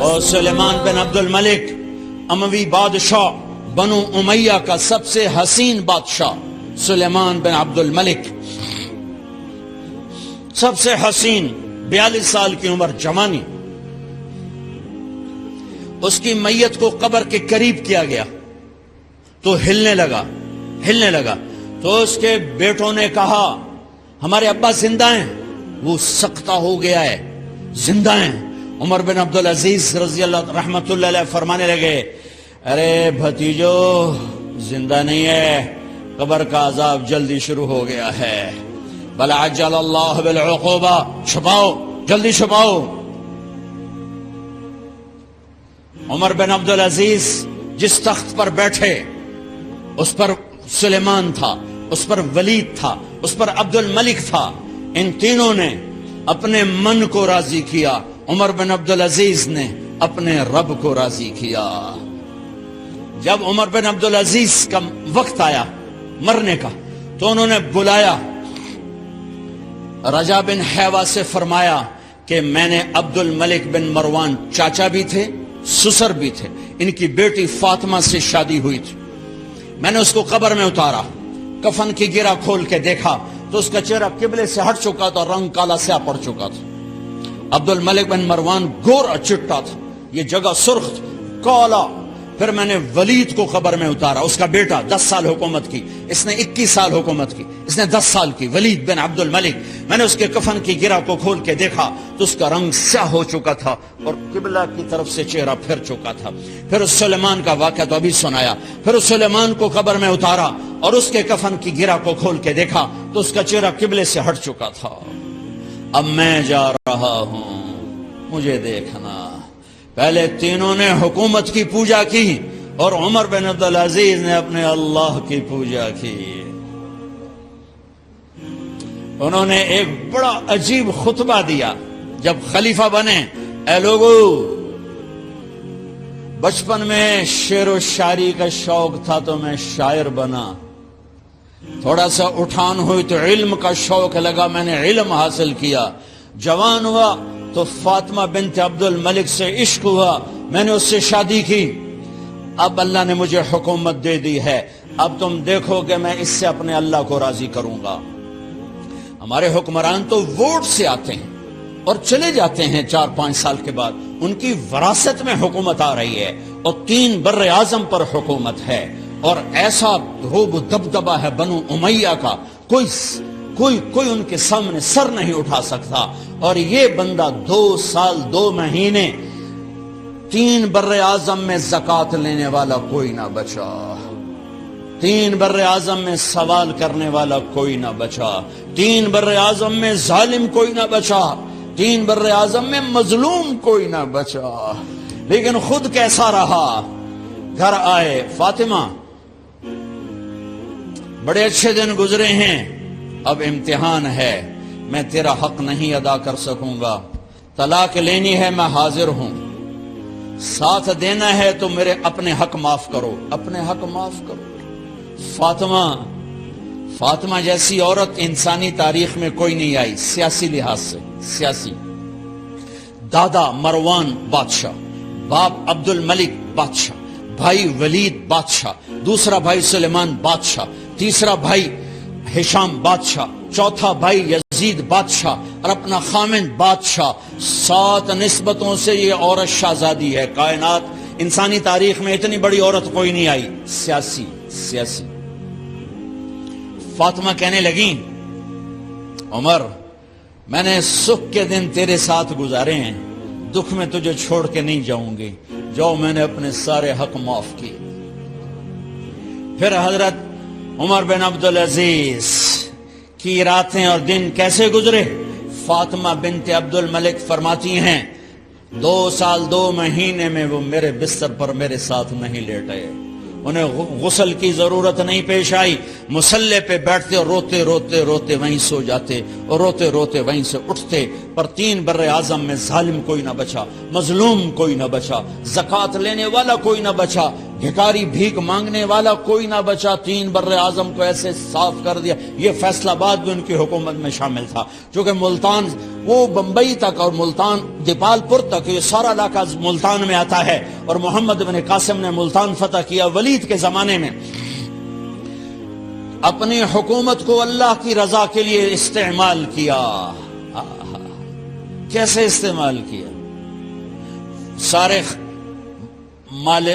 اور سلیمان بن عبد الملک اموی بادشاہ بنو امیہ کا سب سے حسین بادشاہ سلیمان بن عبد الملک، سب سے حسین، 42 سال کی عمر، جوانی. اس کی میت کو قبر کے قریب کیا گیا تو ہلنے لگا تو اس کے بیٹوں نے کہا ہمارے ابا زندہ ہیں. وہ سکتہ ہو گیا ہے، زندہ ہیں. عمر بن عبدالعزیز رضی اللہ رحمت اللہ علیہ فرمانے لگے ارے بھتیجو زندہ نہیں ہے، قبر کا عذاب جلدی شروع ہو گیا ہے. بل عجل اللہ بالعقوبہ، چھپاؤ، جلدی چھپاؤ. عمر بن عبدالعزیز جس تخت پر بیٹھے اس پر سلیمان تھا، اس پر ولید تھا، اس پر عبد الملک تھا. ان تینوں نے اپنے من کو راضی کیا، عمر بن عبدالعزیز نے اپنے رب کو راضی کیا. جب عمر بن عبدالعزیز کا وقت آیا مرنے کا تو انہوں نے بلایا رجا بن حیوہ سے، فرمایا کہ میں نے عبد الملک بن مروان چاچا بھی تھے، سسر بھی تھے، ان کی بیٹی فاطمہ سے شادی ہوئی تھی. میں نے اس کو قبر میں اتارا، کفن کی گرہ کھول کے دیکھا تو اس کا چہرہ قبلے سے ہٹ چکا تھا، رنگ کالا سیاہ پڑ چکا تھا. عبد الملک بن مروان گورا چٹا تھا، یہ جگہ سرخ تھی، کالا. پھر میں نے ولید کو قبر میں اتارا، اس کا بیٹا 10 سال حکومت کی، اس نے 21 سال حکومت کی، اس نے 10 سال کی، ولید بن عبد الملک. میں نے اس کے کفن کی گرہ کو کھول کے دیکھا تو اس کا رنگ سیاہ ہو چکا تھا اور قبلہ کی طرف سے چہرہ پھر چکا تھا. پھر اس سلیمان کا واقعہ تو ابھی سنایا. پھر اس سلیمان کو قبر میں اتارا اور اس کے کفن کی گرہ کو کھول کے دیکھا تو اس کا چہرہ قبلے سے ہٹ چکا تھا. اب میں جا رہا ہوں، مجھے دیکھنا. پہلے تینوں نے حکومت کی پوجا کی اور عمر بن عبدالعزیز نے اپنے اللہ کی پوجا کی. انہوں نے ایک بڑا عجیب خطبہ دیا جب خلیفہ بنے. اے لوگو، بچپن میں شعر و شاعری کا شوق تھا تو میں شاعر بنا. تھوڑا سا اٹھان ہوئی تو علم کا شوق لگا، میں نے علم حاصل کیا. جوان ہوا تو فاطمہ بنت عبد الملک سے عشق ہوا، میں نے اس سے شادی کی. اب اللہ نے مجھے حکومت دے دی ہے، اب تم دیکھو کہ میں اس سے اپنے اللہ کو راضی کروں گا. ہمارے حکمران تو ووٹ سے آتے ہیں اور چلے جاتے ہیں 4-5 سال کے بعد. ان کی وراثت میں حکومت آ رہی ہے اور 3 بر اعظم پر حکومت ہے اور ایسا روب و دبدبہ ہے بنو امیہ کا، کوئی ان کے سامنے سر نہیں اٹھا سکتا. اور یہ بندہ 2 سال 2 مہینے 3 بر اعظم میں زکوٰۃ لینے والا کوئی نہ بچا، 3 بر اعظم میں سوال کرنے والا کوئی نہ بچا، 3 بر اعظم میں ظالم کوئی نہ بچا، 3 بر اعظم میں مظلوم کوئی نہ بچا. لیکن خود کیسا رہا؟ گھر آئے، فاطمہ بڑے اچھے دن گزرے ہیں، اب امتحان ہے، میں تیرا حق نہیں ادا کر سکوں گا. طلاق لینی ہے، میں حاضر ہوں. ساتھ دینا ہے تو میرے اپنے حق معاف کرو، اپنے حق معاف کرو. فاطمہ جیسی عورت انسانی تاریخ میں کوئی نہیں آئی سیاسی لحاظ سے. سیاسی دادا مروان بادشاہ، باپ عبد الملک بادشاہ، بھائی ولید بادشاہ، دوسرا بھائی سلیمان بادشاہ، تیسرا بھائی ہشام بادشاہ، چوتھا بھائی یزید بادشاہ اور اپنا خامند بادشاہ. 7 نسبتوں سے یہ عورت شہزادی ہے. کائنات انسانی تاریخ میں اتنی بڑی عورت کوئی نہیں آئی. سیاسی. فاطمہ کہنے لگیں عمر، میں نے سکھ کے دن تیرے ساتھ گزارے ہیں، دکھ میں تجھے چھوڑ کے نہیں جاؤں گی. جاؤ، میں نے اپنے سارے حق معاف کیے. پھر حضرت عمر بن عبدالعزیز کی راتیں اور دن کیسے گزرے؟ فاطمہ بنت عبد الملک فرماتی ہیں 2 سال 2 مہینے میں وہ میرے بستر پر میرے ساتھ نہیں لیٹے، انہیں غسل کی ضرورت نہیں پیش آئی. مصلے پہ بیٹھتے اور روتے روتے روتے وہیں سو جاتے اور روتے روتے وہیں سے اٹھتے. پر 3 بر اعظم میں ظالم کوئی نہ بچا، مظلوم کوئی نہ بچا، زکوٰۃ لینے والا کوئی نہ بچا، بھکاری بھیک مانگنے والا کوئی نہ بچا. 3 بر اعظم کو ایسے صاف کر دیا. یہ فیصل آباد بھی ان کی حکومت میں شامل تھا، چونکہ وہ بمبئی تک اور ملتان دیپال پور تک، یہ سارا علاقہ ملتان میں آتا ہے، اور محمد بن قاسم نے ملتان فتح کیا ولید کے زمانے میں۔ اپنی حکومت کو اللہ کی رضا کے لیے استعمال کیا۔ کیسے استعمال کیا؟ سارے مال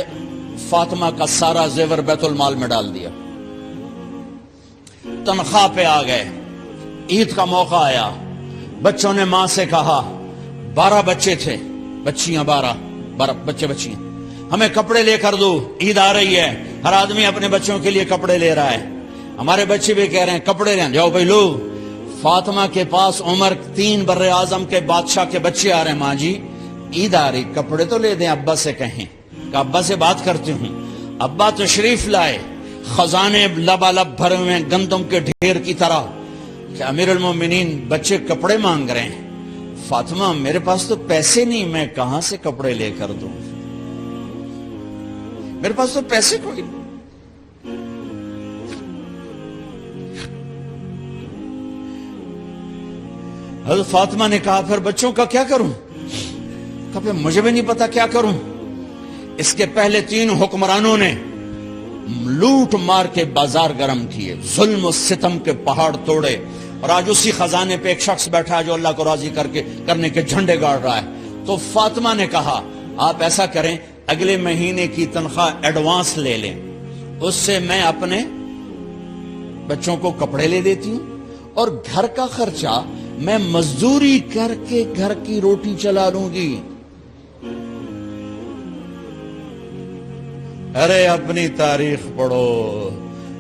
فاطمہ کا سارا زیور بیت المال میں ڈال دیا، تنخواہ پہ آ گئے، عید کا موقع آیا، بچوں نے ماں سے کہا، 12 بچے تھے، بچیاں 12 بچے بچیاں، ہمیں کپڑے لے کر دو، عید آ رہی ہے، ہر آدمی اپنے بچوں کے لیے کپڑے لے رہا ہے، ہمارے بچے بھی کہہ رہے ہیں کپڑے لیں، جاؤ بھائی لو۔ فاطمہ کے پاس عمر 3 بر اعظم کے بادشاہ کے بچے آ رہے ہیں، ماں جی عید آ رہی، کپڑے تو لے دیں، ابا سے کہیں کہ ابا سے بات کرتی ہوں۔ ابا تشریف لائے، خزانے لبالب بھرے ہوئے گندم کے ڈھیر کی طرح، کہ امیر المومنین بچے کپڑے مانگ رہے ہیں۔ فاطمہ میرے پاس تو پیسے نہیں، میں کہاں سے کپڑے لے کر دوں، میرے پاس تو پیسے کوئی نہیں۔ حضرت فاطمہ نے کہا پھر بچوں کا کیا کروں؟ کہا پھر مجھے بھی نہیں پتا کیا کروں۔ اس کے پہلے 3 حکمرانوں نے لوٹ مار کے بازار گرم کیے، ظلم و ستم کے پہاڑ توڑے، اور آج اسی خزانے پہ ایک شخص بیٹھا ہے جو اللہ کو راضی کرنے کے جھنڈے گاڑ رہا ہے۔ تو فاطمہ نے کہا آپ ایسا کریں، اگلے مہینے کی تنخواہ ایڈوانس لے لیں، اس سے میں اپنے بچوں کو کپڑے لے دیتی ہوں، اور گھر کا خرچہ میں مزدوری کر کے گھر کی روٹی چلا لوں گی۔ ارے اپنی تاریخ پڑھو،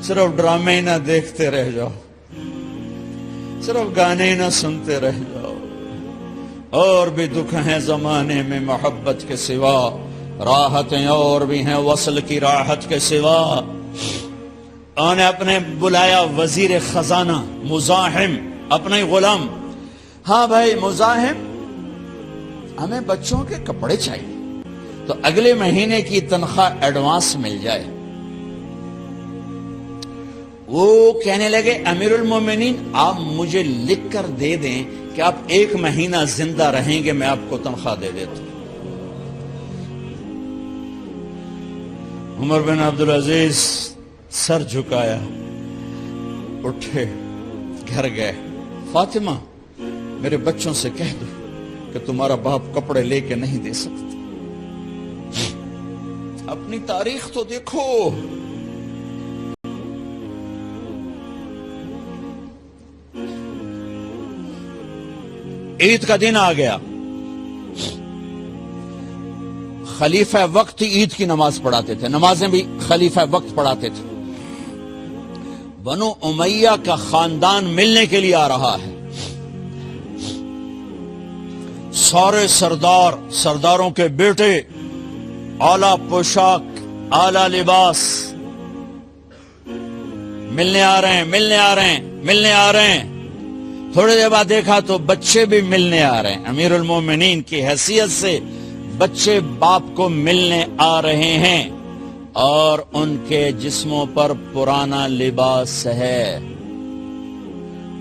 صرف ڈرامے ہی نہ دیکھتے رہ جاؤ، صرف گانے ہی نہ سنتے رہ جاؤ۔ اور بھی دکھ ہیں زمانے میں محبت کے سوا، راحتیں اور بھی ہیں وصل کی راحت کے سوا۔ انہوں نے اپنے بلایا وزیر خزانہ مزاحم، اپنا ہی غلام، ہاں بھائی مزاحم ہمیں بچوں کے کپڑے چاہیے، تو اگلے مہینے کی تنخواہ ایڈوانس مل جائے۔ وہ کہنے لگے امیر المومنین آپ مجھے لکھ کر دے دیں کہ آپ 1 مہینہ زندہ رہیں گے، میں آپ کو تنخواہ دے دیتا ہوں۔ عمر بن عبدالعزیز سر جھکایا، اٹھے، گھر گئے، فاطمہ میرے بچوں سے کہہ دو کہ تمہارا باپ کپڑے لے کے نہیں دے سکتا۔ اپنی تاریخ تو دیکھو، عید کا دن آ گیا، خلیفہ وقت عید کی نماز پڑھاتے تھے، نمازیں بھی خلیفہ وقت پڑھاتے تھے۔ بنو امیہ کا خاندان ملنے کے لیے آ رہا ہے، سارے سرداروں کے بیٹے، اعلیٰ پوشاک، اعلیٰ لباس، ملنے آ رہے ہیں۔ تھوڑی دیر بعد دیکھا تو بچے بھی ملنے آ رہے ہیں، امیر المومنین کی حیثیت سے بچے باپ کو ملنے آ رہے ہیں، اور ان کے جسموں پر پرانا لباس ہے۔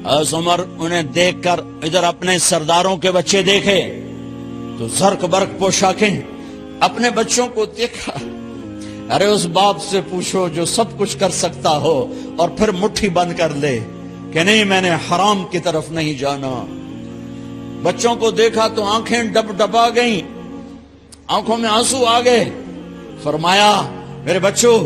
حضرت عمر انہیں دیکھ کر ادھر اپنے سرداروں کے بچے دیکھے تو زرق برق پوشاکیں، اپنے بچوں کو دیکھا۔ ارے اس باپ سے پوچھو جو سب کچھ کر سکتا ہو اور پھر مٹھی بند کر لے کہ نہیں میں نے حرام کی طرف نہیں جانا۔ بچوں کو دیکھا تو آنکھیں ڈب ڈبا گئیں، آنکھوں میں آنسو آ گئے۔ فرمایا میرے بچوں